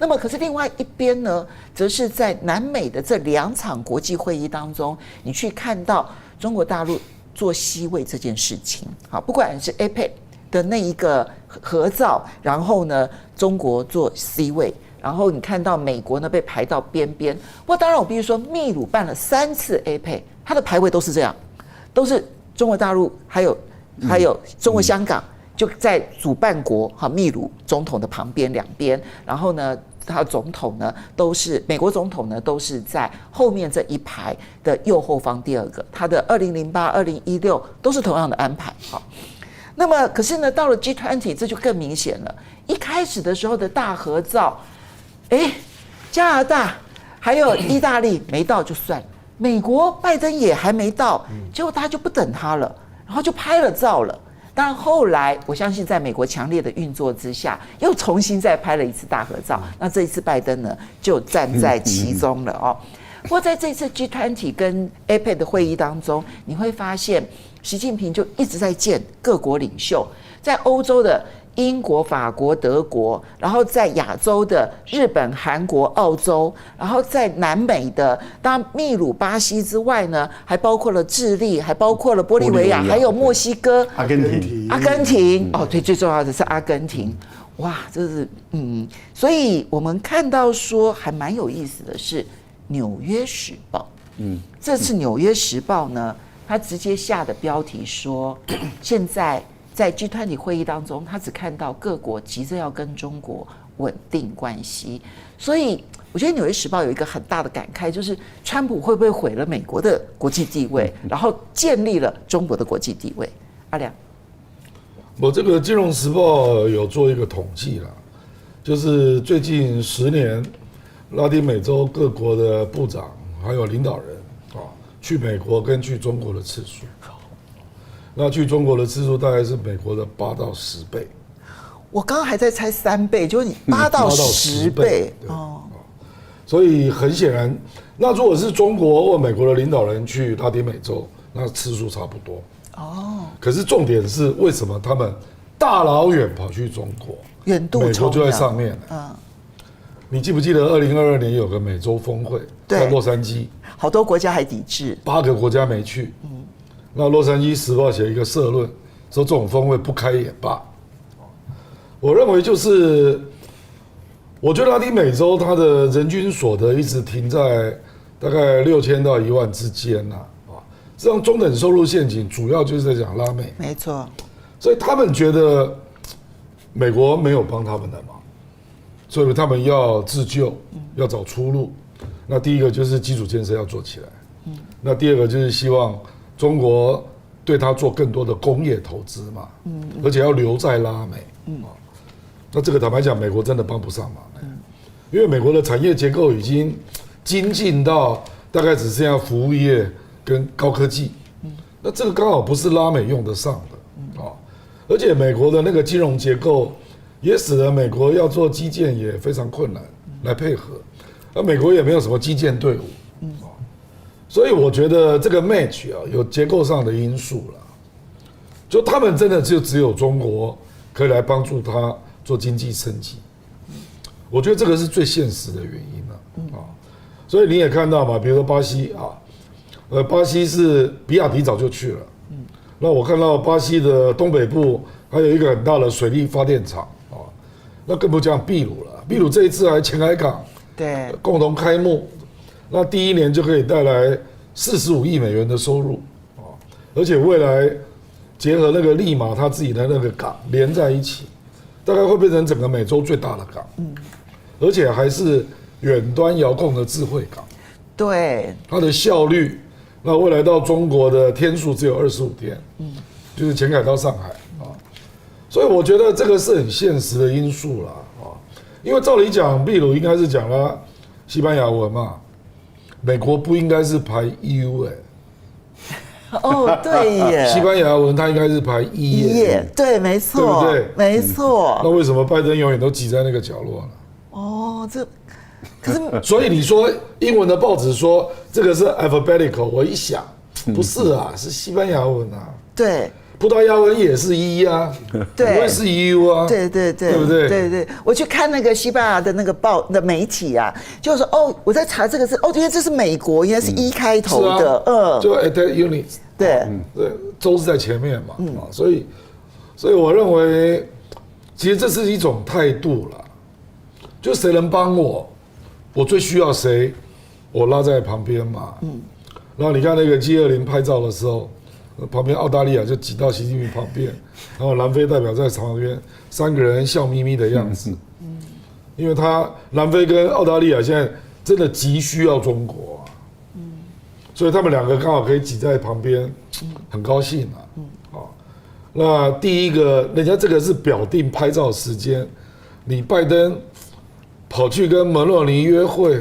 那么可是另外一边呢，则是在南美的这2场国际会议当中，你去看到中国大陆做C位这件事情，好，不管是 APEC 的那一个合照，然后呢，中国做 C 位，然后你看到美国呢被排到边边。不过当然我必须说，秘鲁办了3次 APEC， 它的排位都是这样，都是中国大陆还有中国香港就在主办国秘鲁总统的旁边两边，然后呢，他总统呢都是美国总统呢都是在后面这一排的右后方第2个，他的2008、2016都是同样的安排。好，那么可是呢，到了 G20 这就更明显了。一开始的时候的大合照，加拿大还有意大利没到就算，美国拜登也还没到，结果大家就不等他了，然后就拍了照了。当然后来我相信在美国强烈的运作之下，又重新再拍了一次大合照。那这一次拜登呢就站在其中了哦。不过在这次 G20 跟 APEC 的会议当中，你会发现习近平就一直在见各国领袖，在欧洲的英国、法国、德国，然后在亚洲的日本、韩国、澳洲，然后在南美的，当然秘鲁、巴西之外呢，还包括了智利，还包括了玻利维亚，还有墨西哥、阿根廷。哦，对，最重要的是阿根廷。哇，这是所以我们看到说还蛮有意思的是《纽约时报》，这次《纽约时报》呢，他直接下的标题说，现在在 G20 会议当中，他只看到各国急着要跟中国稳定关系，所以我觉得《纽约时报》有一个很大的感慨，就是川普会不会毁了美国的国际地位，然后建立了中国的国际地位？阿良，我这个《金融时报》有做一个统计啦，就是最近10年，拉丁美洲各国的部长还有领导人去美国跟去中国的次数。那去中国的次数大概是美国的8到10倍。我刚刚还在猜3倍，就是你8到10倍哦。所以很显然，那如果是中国或美国的领导人去拉丁美洲，那次数差不多。哦。可是重点是，为什么他们大老远跑去中国？远渡美国就在上面。你记不记得2022年有个美洲峰会在洛杉矶？好多国家还抵制，8个国家没去。那洛杉矶时报写一个社论，说这种峰会不开也罢。我认为就是，我觉得拉丁美洲它的人均所得一直停在大概6000到1万之间呐，这样中等收入陷阱主要就是在讲拉美，没错。所以他们觉得美国没有帮他们的忙，所以他们要自救，要找出路。那第一个就是基础建设要做起来，那第2个就是希望中国对他做更多的工业投资嘛，而且要留在拉美，那这个坦白讲，美国真的帮不上忙，因为美国的产业结构已经精进到大概只剩下服务业跟高科技，那这个刚好不是拉美用得上的，而且美国的那个金融结构也使得美国要做基建也非常困难来配合，而美国也没有什么基建队伍。所以我觉得这个 match 有结构上的因素了，就他们真的就只有中国可以来帮助他做经济升级，我觉得这个是最现实的原因了所以你也看到嘛，比如说巴西巴西是比亚迪早就去了，那我看到巴西的东北部还有一个很大的水力发电厂那更不讲秘鲁了，秘鲁这一次还前海港对共同开幕。那第1年就可以带来45亿美元的收入而且未来结合那个利马他自己的那个港连在一起，大概会变成整个美洲最大的港，而且还是远端遥控的智慧港，对，它的效率，那未来到中国的天数只有25天，就是前海到上海所以我觉得这个是很现实的因素啦因为照理讲，秘鲁应该是讲了西班牙文嘛。美国不应该是排 EU 哦，对耶，西班牙文它应该是排1页，对，没错，对不对？没错。那为什么拜登永远都挤在那个角落呢？哦，这可是所以你说英文的报纸说这个是 alphabetical， 我一想不是啊，是西班牙文啊。对，葡萄牙文也是 E 啊，对，不会是 U 啊，对，对不对？对，我去看那个西班牙的那个媒体啊，就说哦，我在查这个字，哦，原来这是美国，原来是 E 开头的，就 at units， 对，州是在前面嘛，所以我认为，其实这是一种态度啦，就谁能帮我，我最需要谁，我拉在旁边嘛，然后你看那个 G20 拍照的时候。旁边澳大利亚就挤到习近平旁边，然后南非代表在旁边，3个人笑眯眯的样子。因为南非跟澳大利亚现在真的急需要中国啊，所以他们2个刚好可以挤在旁边，很高兴啊。那第一个，人家这个是表定拍照时间，你拜登跑去跟梅洛尼约会。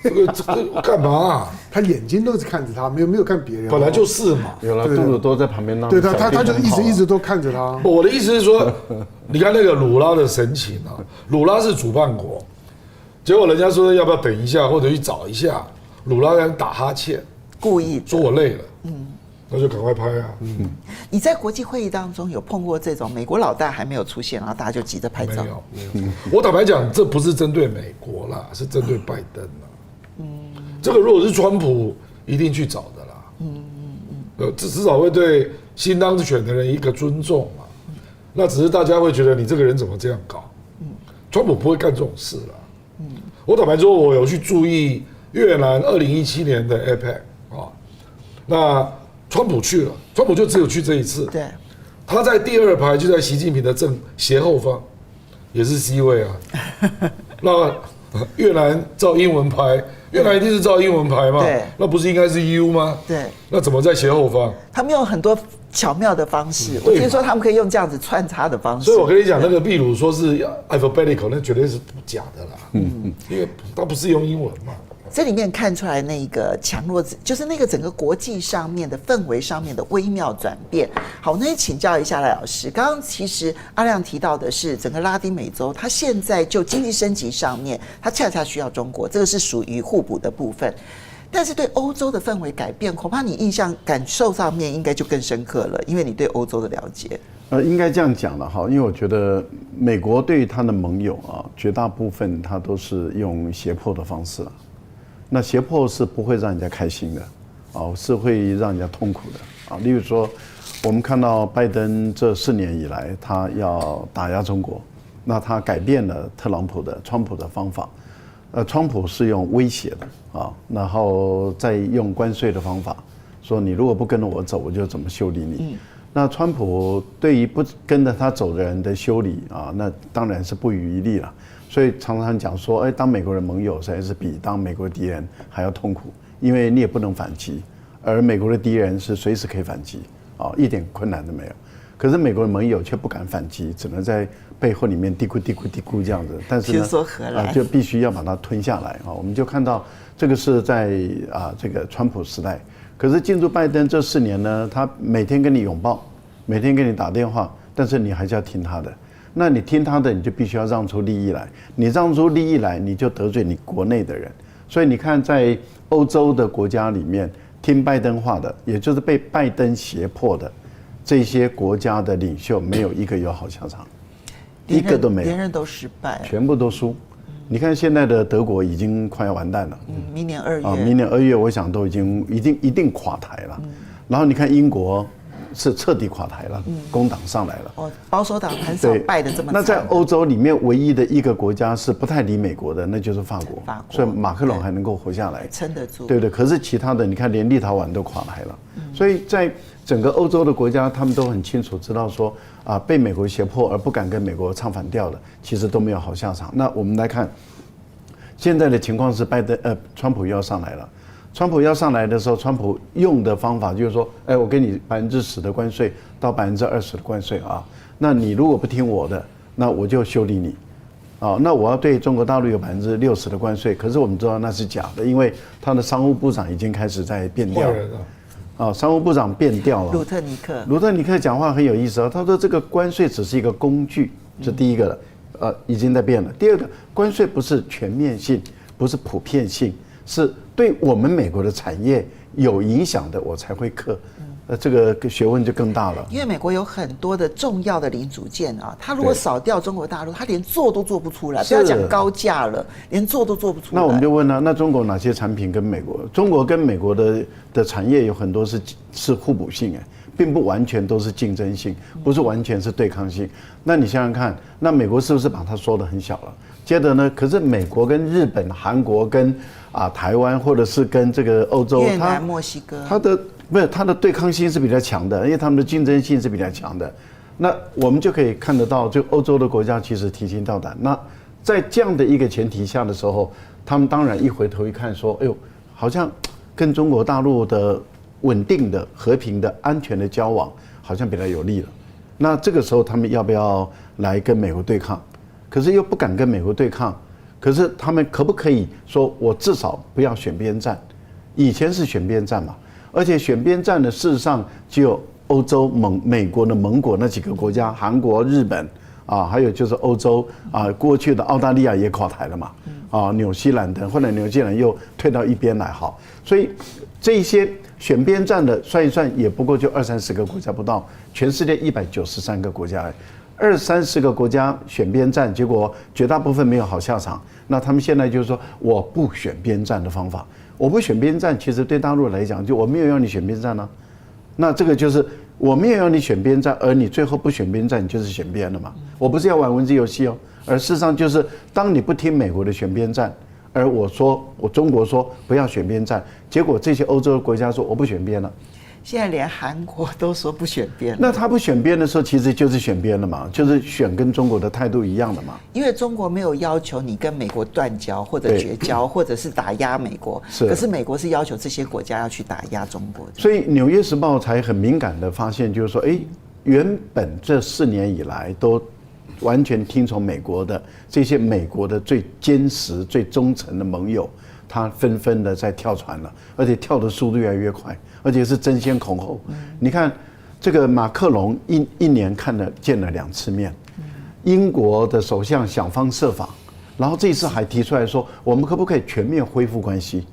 这个干嘛啊？他眼睛都是看着他，没有看别人。本来就是嘛。有了，杜鲁多在旁边，对他就一直都看着他。我的意思是说，你看那个鲁拉的神情啊，鲁拉是主办国，结果人家说要不要等一下或者去找一下，鲁拉人打哈欠，故意说我累了，那就赶快拍啊。你在国际会议当中有碰过这种美国老大还没有出现，然后大家就急着拍照？没有。我坦白讲，这不是针对美国啦，是针对拜登啦。这个如果是川普，一定去找的啦。至少会对新当选的人一个尊重嘛。那只是大家会觉得你这个人怎么这样搞？川普不会干这种事啦。我坦白说，我有去注意越南2017年的 APEC 啊，那川普去了，川普就只有去这一次。对，他在第2排，就在习近平的斜后方，也是 C 位啊。那越南照英文排，越南一定是照英文排嘛？对，那不是应该是 U 吗？对，那怎么在斜后方？他们用很多巧妙的方式，我听说他们可以用这样子穿插的方式。所以我跟你讲，那个秘鲁说是 alphabetical， 那绝对是假的啦。因为他不是用英文嘛。这里面看出来那个强弱，就是那个整个国际上面的氛围上面的微妙转变。好，那请教一下赖老师，刚刚其实阿亮提到的是整个拉丁美洲，它现在就经济升级上面，它恰恰需要中国，这个是属于互补的部分。但是对欧洲的氛围改变，恐怕你印象感受上面应该就更深刻了，因为你对欧洲的了解。应该这样讲了哈，因为我觉得美国对于他的盟友啊，绝大部分他都是用胁迫的方式啊。那胁迫是不会让人家开心的，是会让人家痛苦的啊。例如说，我们看到拜登这4年以来，他要打压中国，那他改变了川普的方法，川普是用威胁的啊，然后再用关税的方法，说你如果不跟着我走，我就怎么修理你。那川普对于不跟着他走的人的修理啊，那当然是不遗余力了。所以常常讲说，当美国人盟友实在是比当美国敌人还要痛苦，因为你也不能反击，而美国的敌人是随时可以反击，一点困难都没有。可是美国的盟友却不敢反击，只能在背后里面嘀咕这样子。但是呢，就必须要把它吞下来啊。我们就看到这个是在这个川普时代，可是进入拜登这4年呢，他每天跟你拥抱，每天跟你打电话，但是你还是要听他的。那你听他的，你就必须要让出利益来。你让出利益来，你就得罪你国内的人。所以你看，在欧洲的国家里面，听拜登话的，也就是被拜登胁迫的这些国家的领袖，没有一个有好下场，一个都没有，连任都失败，全部都输。你看现在的德国已经快要完蛋了，明年2月明年2月，我想都已经一定垮台了。然后你看英国。是彻底垮台了，工党上来了。保守党很少败得这么惨。那在欧洲里面，唯一的一个国家是不太理美国的，那就是法国。所以马克龙还能够活下来，撑得住。对。可是其他的，你看连立陶宛都垮台了。所以在整个欧洲的国家，他们都很清楚知道说，被美国胁迫而不敢跟美国唱反调的，其实都没有好下场。那我们来看，现在的情况是川普又要上来了。川普要上来的时候，川普用的方法就是说，我给你10%的关税到20%的关税啊，那你如果不听我的，那我就修理你，那我要对中国大陆有60%的关税，可是我们知道那是假的，因为他的商务部长已经开始在变调了，商务部长变调了。鲁特尼克讲话很有意思啊，他说这个关税只是一个工具，这第一个了，已经在变了。第二个，关税不是全面性，不是普遍性。是对我们美国的产业有影响的，我才会课。这个学问就更大了。因为美国有很多的重要的零组件啊，它如果少掉中国大陆，它连做都做不出来，不要讲高价了，连做都做不出来。那我们就问了，那中国哪些产品跟美国？中国跟美国的产业有很多是互补性并不完全都是竞争性，不是完全是对抗性。那你想想看，那美国是不是把它缩得很小了？接着呢，可是美国跟日本、韩国跟台湾，或者是跟这个欧洲、越南、墨西哥，它的对抗性是比较强的，因为他们的竞争性是比较强的。那我们就可以看得到，就欧洲的国家其实提心吊胆。那在这样的一个前提下的时候，他们当然一回头一看说，哎呦，好像跟中国大陆的稳定的、和平的、安全的交往，好像比较有利了。那这个时候他们要不要来跟美国对抗？可是又不敢跟美国对抗，可是他们可不可以说，我至少不要选边站？以前是选边站嘛，而且选边站的事实上只有欧洲、美国的盟国那几个国家，韩国、日本还有就是欧洲过去的澳大利亚也垮台了嘛，纽西兰等，后来纽西兰又退到一边来，好，所以这些选边站的算一算，也不过就20-30个国家不到，全世界193个国家，20-30个国家选边站，结果绝大部分没有好下场。那他们现在就是说，我不选边站的方法，我不选边站，其实对大陆来讲，就我没有要你选边站啊。那这个就是我没有要你选边站，而你最后不选边站，你就是选边了嘛。我不是要玩文字游戏哦，而事实上就是当你不听美国的选边站，而我中国说不要选边站，结果这些欧洲国家说我不选边了。现在连韩国都说不选边，那他不选边的时候，其实就是选边了嘛，就是选跟中国的态度一样的嘛。因为中国没有要求你跟美国断交或者绝交，或者是打压美国，可是美国是要求这些国家要去打压中国。所以《纽约时报》才很敏感的发现，就是说，原本这4年以来都完全听从美国的这些美国的最坚实、最忠诚的盟友，他纷纷的在跳船了，而且跳的速度越来越快，而且是争先恐后。你看，这个马克龙一年见了2次面，英国的首相想方设法，然后这一次还提出来说，我们可不可以全面恢复关系？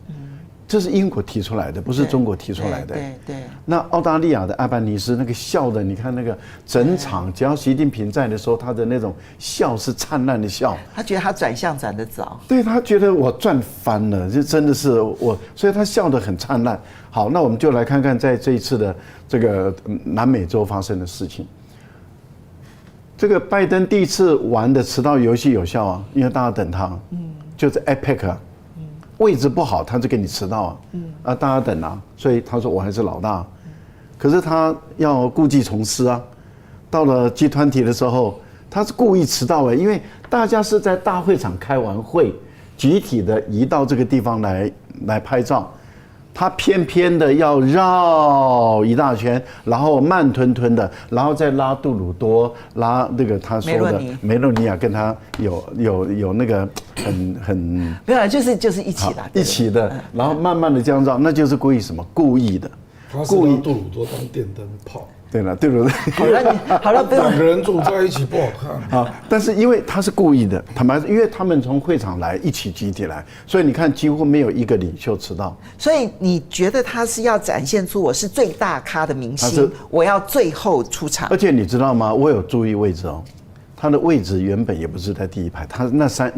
这是英国提出来的，不是中国提出来的。对。那澳大利亚的阿班尼斯那个笑的，你看那个整场，只要习近平在的时候，他的那种笑是灿烂的笑。他觉得他转向转得早，对，他觉得我赚翻了，就真的是我，所以他笑得很灿烂。好，那我们就来看看在这一次的这个南美洲发生的事情。这个拜登第一次玩的迟到游戏有效啊，因为大家等他，就是 APEC 啊。位置不好，他就给你迟到大家等啊，所以他说我还是老大，可是他要故技重施啊。到了G20的时候，他是故意迟到因为大家是在大会场开完会，集体的移到这个地方来拍照，他偏偏的要绕一大圈，然后慢吞吞的，然后再拉杜鲁多，拉那个他说的梅洛尼亚跟他有那个很没有，就是一起的，一起的，然后慢慢的这样绕，那就是故意什么？故意的，他是让杜鲁多当电灯泡。对了，对不对？好了，不用2个人住在一起不好看啊。但是因为他是故意的，坦白说，因为他们从会场来，一起集体来，所以你看几乎没有一个领袖迟到。所以你觉得他是要展现出我是最大咖的明星，我要最后出场。而且你知道吗？我有注意位置哦，他的位置原本也不是在第一排，他那三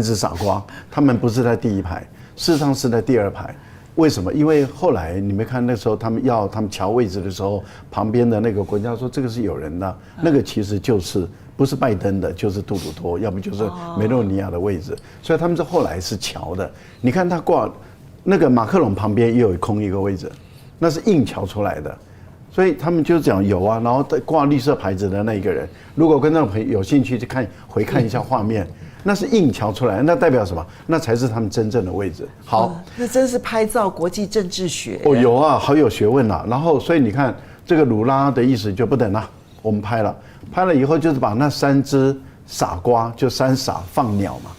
只傻瓜，他们不是在第一排，事实上是在第2排。为什么？因为后来你没看那时候他们调位置的时候，旁边的那个国家说这个是有人的，那个其实就是不是拜登的，就是杜鲁多，要不就是梅洛尼亚的位置，所以他们是后来是调的。你看他挂那个马克龙旁边也有空一个位置，那是硬调出来的，所以他们就讲有啊，然后挂绿色牌子的那一个人，如果观众朋友有兴趣去回看一下画面。那是硬调出来，那代表什么？那才是他们真正的位置。好，那真是拍照国际政治学有啊，好有学问啊。然后，所以你看这个鲁拉的意思就不等了，我们拍了以后就是把那3只傻瓜，就3傻放鸟嘛，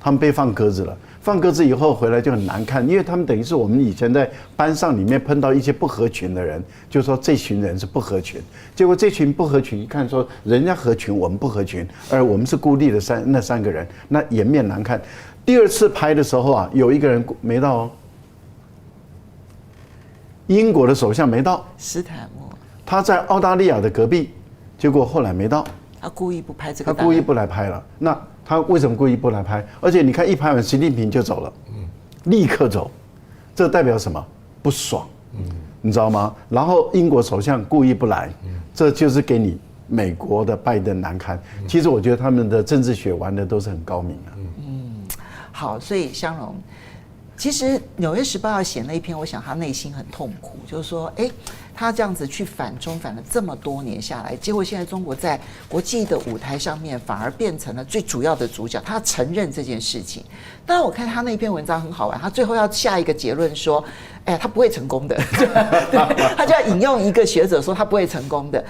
他们被放鸽子了。放鸽子以后回来就很难看，因为他们等于是我们以前在班上里面碰到一些不合群的人，就说这群人是不合群。结果这群不合群，一看说人家合群，我们不合群，而我们是孤立的那3个人，那颜面难看。第2次拍的时候有一个人没到英国的首相没到，斯坦默，他在澳大利亚的隔壁，结果后来没到，他故意不拍这个，他故意不来拍了。那他为什么故意不来拍？而且你看一拍完，习近平就走了，立刻走，这代表什么？不爽，你知道吗？然后英国首相故意不来，这就是给你美国的拜登难堪。其实我觉得他们的政治学玩的都是很高明的。好，所以香蓉，其实《纽约时报》要写那一篇，我想他内心很痛苦，就是说，他这样子去反中反了这么多年下来，结果现在中国在国际的舞台上面反而变成了最主要的主角，他承认这件事情。当然，我看他那篇文章很好玩，他最后要下一个结论说，他不会成功的，对，他就要引用一个学者说他不会成功的。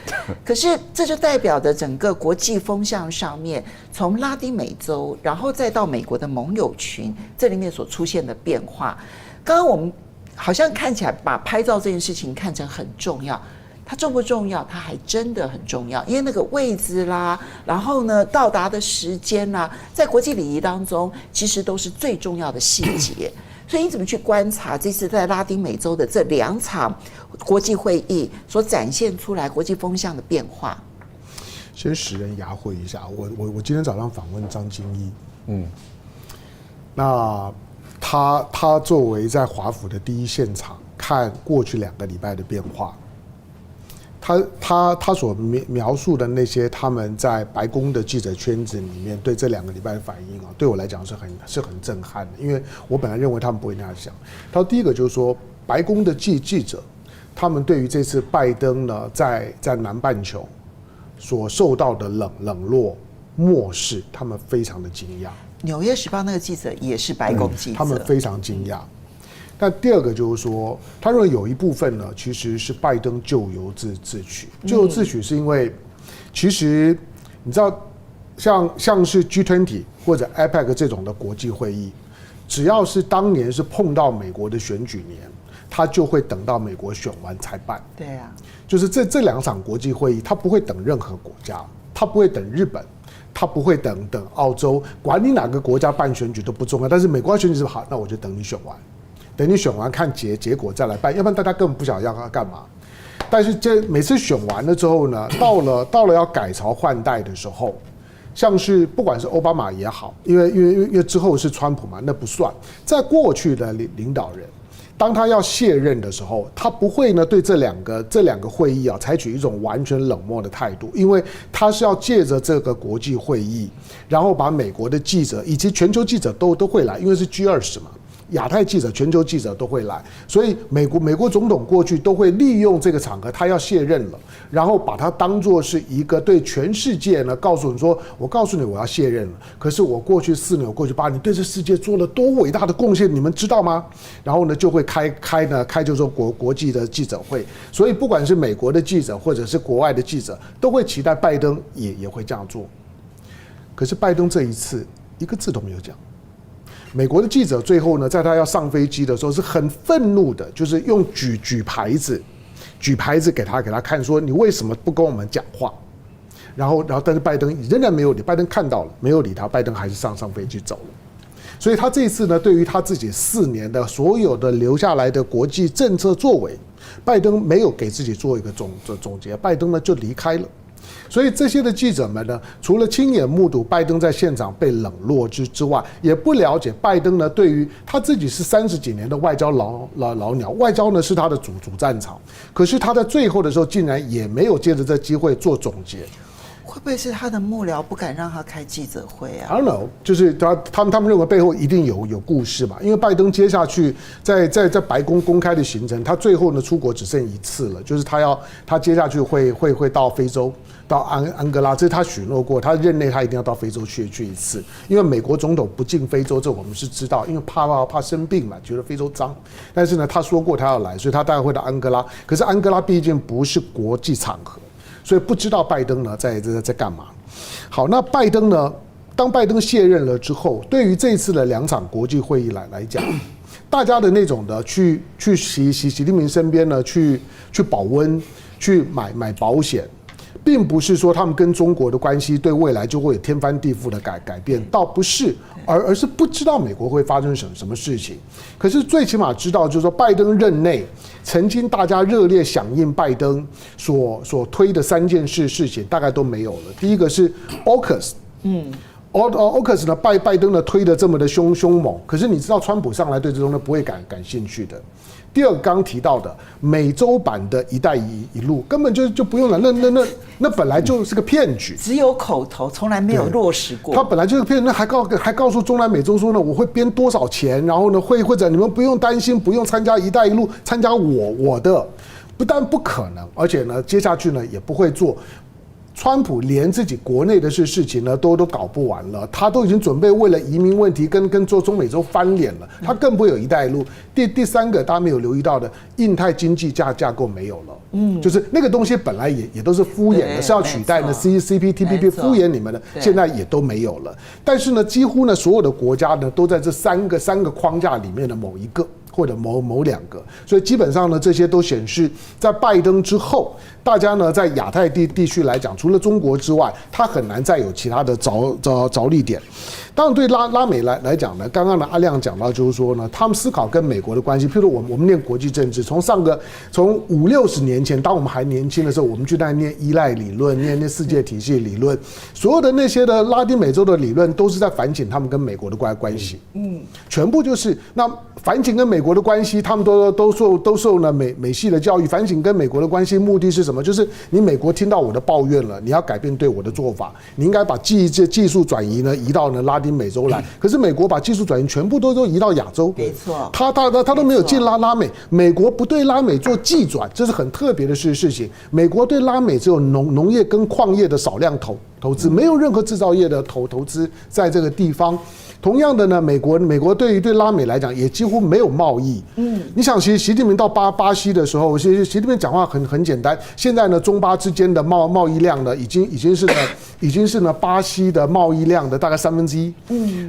可是这就代表着整个国际风向上面，从拉丁美洲，然后再到美国的盟友群，这里面所出现的变化。刚刚我们好像看起来把拍照这件事情看成很重要，它重不重要？它还真的很重要，因为那个位置啦，然后呢到达的时间啦，在国际礼仪当中，其实都是最重要的细节。所以你怎么去观察这次在拉丁美洲的这2场国际会议所展现出来国际风向的变化？先使人牙慧一下，我今天早上访问张金一，那他作为在华府的第一现场看过去2个礼拜的变化，他所描述的那些他们在白宫的记者圈子里面对这2个礼拜的反应啊，对我来讲是很震撼的，因为我本来认为他们不会那样想。他说第一个就是说，白宫的记者他们对于这次拜登呢在南半球所受到的冷落漠视，他们非常的惊讶。纽约时报那个记者也是白宫记者，他们非常惊讶。那第二个就是说，他认为有一部分呢，其实是拜登咎由自取。咎由自取是因为，其实你知道，像是 G20 或者 APEC 这种的国际会议，只要是当年是碰到美国的选举年，他就会等到美国选完才办。对啊，就是这2场国际会议，他不会等任何国家，他不会等日本。他不会等澳洲，管你哪个国家办选举都不重要。但是美国选举是好，那我就等你选完，等你选完看结果再来办，要不然大家根本不晓得要干嘛。但是这每次选完了之后呢，到了要改朝换代的时候，像是不管是奥巴马也好，因为之后是川普嘛，那不算。在过去的领导人，当他要卸任的时候，他不会呢对这两个会议啊采取一种完全冷漠的态度，因为他是要借着这个国际会议，然后把美国的记者以及全球记者都会来，因为是 G20嘛。亚太记者、全球记者都会来，所以美国总统过去都会利用这个场合，他要卸任了，然后把它当作是一个对全世界呢告诉你说，我告诉你我要卸任了，可是我过去4年、我过去8年对这世界做了多伟大的贡献，你们知道吗？然后呢就会开就是说国际的记者会，所以不管是美国的记者或者是国外的记者，都会期待拜登也会这样做。可是拜登这一次一个字都没有讲。美国的记者最后呢，在他要上飞机的时候是很愤怒的，就是用举牌子给他看，说你为什么不跟我们讲话？然后但是拜登仍然没有理，拜登看到了没有理他，拜登还是上飞机走了。所以他这一次呢，对于他自己4年的所有的留下来的国际政策作为，拜登没有给自己做一个总结，拜登呢就离开了。所以这些的记者们呢，除了亲眼目睹拜登在现场被冷落之外，也不了解拜登呢对于他自己是30几年的外交老鸟，外交呢是他的主战场，可是他在最后的时候竟然也没有借着这机会做总结。会不会是他的幕僚不敢让他开记者会啊 ？I don't know， 就是他们认为背后一定有故事嘛，因为拜登接下去在白宫公开的行程，他最后呢出国只剩1次了，就是他接下去会到非洲。到安哥拉，这是他许诺过，他任内他一定要到非洲去1次，因为美国总统不进非洲，这我们是知道，因为怕生病嘛，觉得非洲脏。但是呢，他说过他要来，所以他大概会到安哥拉。可是安哥拉毕竟不是国际场合，所以不知道拜登呢在干嘛。好，那拜登呢，当拜登卸任了之后，对于这一次的2场国际会议来讲，大家的那种的去习近平身边呢去保温，去买保险。并不是说他们跟中国的关系对未来就会有天翻地覆的改变，倒不是，而是不知道美国会发生什么事情。可是最起码知道，就是说拜登任内曾经大家热烈响应拜登所推的3件事情，大概都没有了。第一个是 AUKUS，AUKUS 呢，拜登呢推的这么的凶猛，可是你知道川普上来对这种呢不会感兴趣的。第二个刚提到的美洲版的一带一路根本就不用了，那本来就是个骗局，只有口头，从来没有落实过。他本来就是个骗局，那还告诉中南美洲说呢，我会编多少钱，然后呢会或者你们不用担心，不用参加一带一路，参加我的，不但不可能，而且呢接下去呢也不会做。川普连自己国内的事情呢都搞不完了，他都已经准备为了移民问题跟做中美洲翻脸了，他更不会有一带一路。第三个大家没有留意到的，印太经济架构没有了，就是那个东西本来也都是敷衍的，是要取代呢 CPTPP 敷衍你们的，现在也都没有了。但是呢，几乎呢所有的国家呢都在这三个框架里面的某一个。或者某两个，所以基本上呢，这些都显示，在拜登之后，大家呢在亚太地区来讲，除了中国之外，它很难再有其他的着力点。当然，对拉美来讲呢，刚刚呢阿亮讲到，就是说呢，他们思考跟美国的关系，譬如我们念国际政治，从50-60年前，当我们还年轻的时候，我们就在念依赖理论，念世界体系理论，所有的那些的拉丁美洲的理论，都是在反省他们跟美国的关系，全部就是那反省跟美国的关系，他们都受呢美系的教育，反省跟美国的关系目的是什么？就是你美国听到我的抱怨了，你要改变对我的做法，你应该把技术转移呢移到呢拉丁美洲来。可是美国把技术转移全部都移到亚洲，没错，他都没有进拉美，美国不对拉美做技转，这是很特别的事情。美国对拉美只有农业跟矿业的少量投资，没有任何制造业的投资在这个地方。同样的呢，美国对拉美来讲也几乎没有贸易。你想习近平到巴西的时候，习近平讲话很简单。现在呢，中巴之间的贸易量呢，已经是呢巴西的贸易量的大概1/3。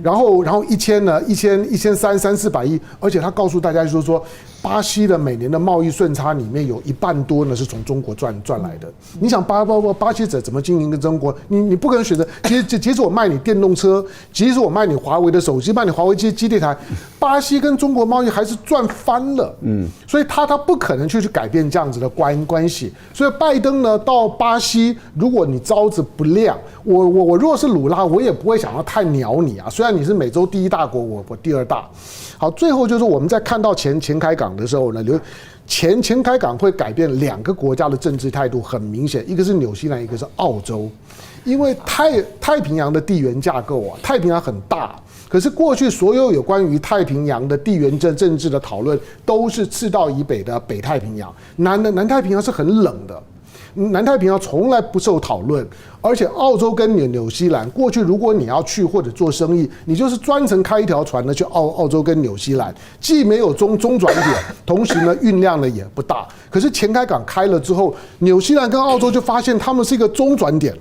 然后1300-400亿，而且他告诉大家就是说，巴西的每年的贸易顺差里面有1半多呢是从中国赚来的。你想巴西怎么经营跟中国？你不可能选择，即使我卖你电动车，即使我卖你华为的手机，卖你华为基地台，巴西跟中国贸易还是赚翻了。所以他不可能去改变这样子的关系。所以拜登呢到巴西，如果你招子不亮，我如果是鲁拉，我也不会想要太鸟你啊。虽然你是美洲第1大国，我第2大。好，最后就是我们在看到前开港的时候呢，前开港会改变2个国家的政治态度，很明显，一个是纽西兰，一个是澳洲。因为太平洋的地缘架构啊，太平洋很大，可是过去所有关于太平洋的地缘政治的讨论，都是赤道以北的北太平洋，南太平洋是很冷的。南太平洋从来不受讨论，而且澳洲跟纽西兰过去，如果你要去或者做生意，你就是专程开一条船呢去澳洲跟纽西兰，既没有中转点，同时呢运量呢也不大。可是前开港开了之后，纽西兰跟澳洲就发现他们是一个中转点。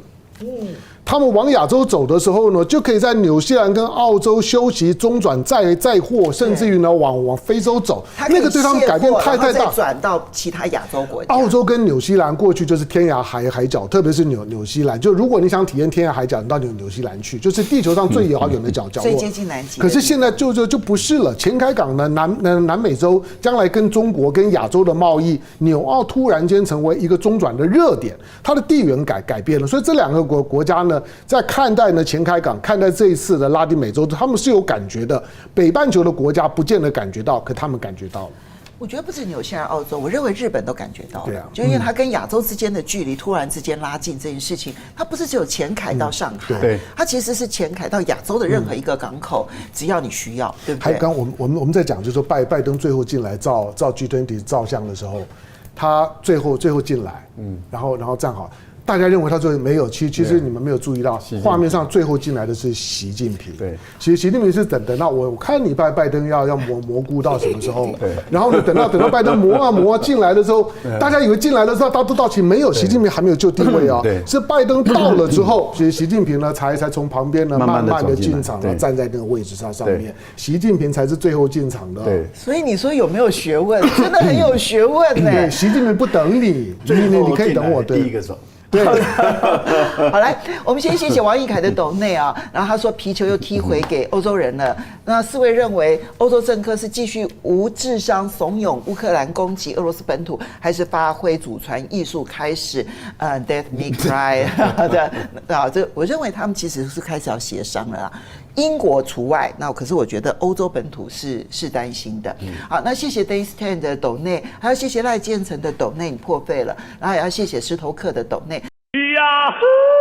他们往亚洲走的时候呢，就可以在纽西兰跟澳洲休息中转载货，甚至于呢往非洲走，那个对他们改变太大。再转到其他亚洲国家。澳洲跟纽西兰过去就是天涯海角，特别是纽西兰，就如果你想体验天涯海角，你到纽西兰去，就是地球上最遥远的角落，最接近南极。可是现在就不是了，前开港呢南美洲将来跟中国跟亚洲的贸易，纽澳突然间成为一个中转的热点，它的地缘改变了，所以这2个国家呢。在看待呢前开港，看待这一次的拉丁美洲，他们是有感觉的。北半球的国家不见得感觉到，可他们感觉到了。我觉得不止纽西兰、澳洲，我认为日本都感觉到了。对啊，就因为它跟亚洲之间的距离突然之间拉近这件事情，它不是只有前海到上海，对，它其实是前海到亚洲的任何一个港口，只要你需要，对不对？还刚我们在讲，就是说拜登最后进来照 G20 照相的时候，他最后进来，然后站好。大家认为他最后没有，其实你们没有注意到，画面上最后进来的是习近平。对，其实习近平是等到我看你拜登要蘑菇到什么时候？对，然后呢，等到拜登磨进来的时候，大家以为进来的时候他都到齐，没有，习近平还没有就定位哦。对，是拜登到了之后，其实习近平呢才从旁边呢慢慢的进场了，站在那个位置上面，习近平才是最后进场的。对，所以你说有没有学问？真的很有学问呢。对，习近平不等你，你可以等我。第一个走。对，好来，我们先谢谢王义凯的斗内啊，然后他说皮球又踢回给欧洲人了。那四位认为欧洲政客是继续无智商怂恿乌克兰攻击俄罗斯本土，还是发挥祖传艺术开始Death Me Cry 的啊？这我认为他们其实是开始要协商了啦。英国除外，那可是我觉得欧洲本土是担心的。好，那谢谢 Daystan 的斗内，还要谢谢赖建成的斗内，你破费了，然后也要谢谢石头客的斗内。Yahoo!